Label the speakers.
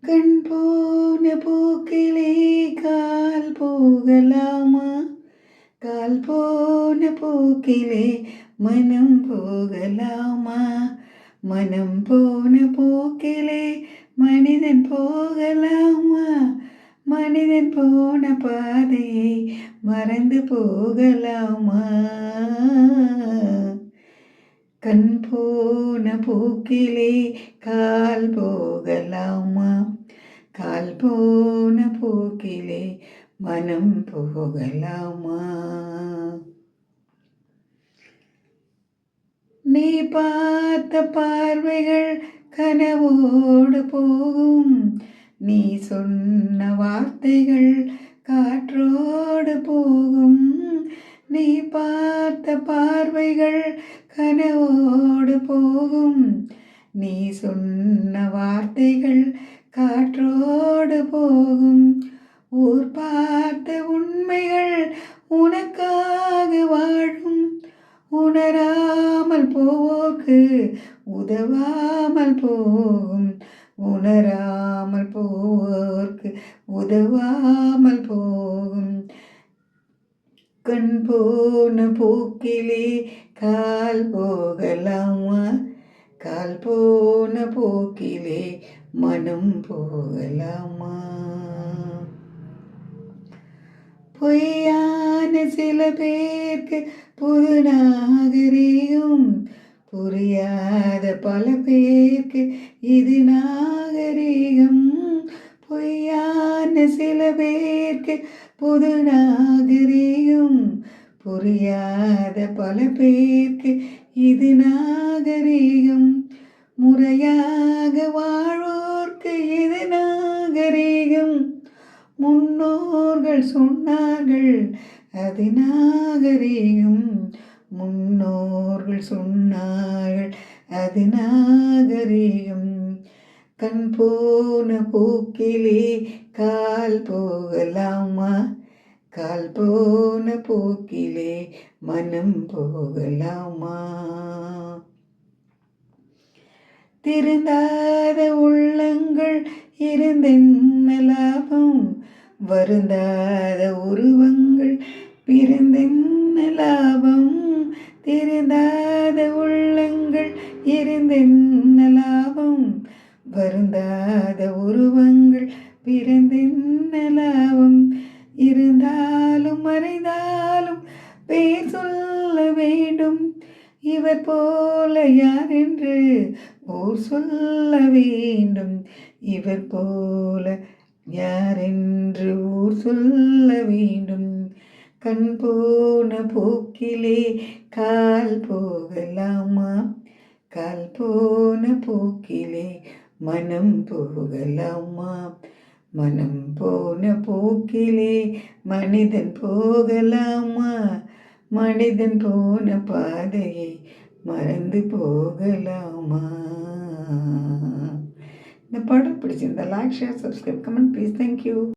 Speaker 1: கண் போன போக்கிலே கால் போகலாமா? கால் போன போக்கிலே மனம் போகலாமா? மனம் போன போக்கிலே மனிதன் போகலாமா? மனிதன் போன பாதையை மறந்து போகலாமா? கண் போன போக்கிலே கால் போகலாமா? கால் போன போக்கிலே மனம் போகலாமா? நீ பார்த்த பார்வைகள் கனவோடு போகும். நீ சொன்ன வார்த்தைகள் காற்றோடு போகும். நீ பார்த்த பார்வைகள் கனவோடு போகும். நீ சொன்ன வார்த்தைகள் காற்றோடு போகும். ஊர் பார்த்த உண்மைகள் உனக்காக வாழும். உணராமல் போவோர்க்கு உதவாமல் போகும். உணராமல் போவோர்க்கு உதவாமல் போகும். கண் போன போக்கிலே கால் போகலாமா? கால் போன போக்கிலே மனம் போகலாமா? பொய்யான சில பேருக்கு புது நாகரீகம். புரியாத பல பேருக்கு இது நாகரீகம். பொய்யான சில பேருக்கு புது நாகரீகம். புரியாத பல பேருக்கு இது நாகரீகம். முறையாக வாழ்வோர்க்கு இது நாகரீகம். முன்னோர்கள் சொன்னார்கள் அது நாகரீகம். முன்னோர்கள் சொன்னார்கள் அது நாகரீகம். கண் போன போக்கிலே கால் போகலாமா? கால் போன போக்கிலே மனம் போகலாமா? திருந்தாத உள்ளங்கள் இருந்தென்ன லாபம்? வருந்தாத உருவங்கள் பிறந்தென்ன லாபம்? திருந்தாத உள்ளங்கள் இருந்தென்ன லாபம்? வருந்தாத உருவங்கள் பிறந்தென்ன லாபம்? இருந்தாலும் மறைந்தாலும் பேர் சொல்ல வேண்டும். இவர் போல யார் என்று ஊர் சொல்ல வேண்டும். இவர் போல யார் என்று ஊர் சொல்ல வேண்டும். கண் போன போக்கிலே கால் போகலாமா? கால் போன போக்கிலே மனம் போகலாமா? மனம் போன போக்கிலே மனிதன் போகலாமா? மனிதன் போன பாதையை மறந்து போகலாமா? இந்த பாடல் பிடிச்சிருந்தா like, share, subscribe, comment please. Thank you.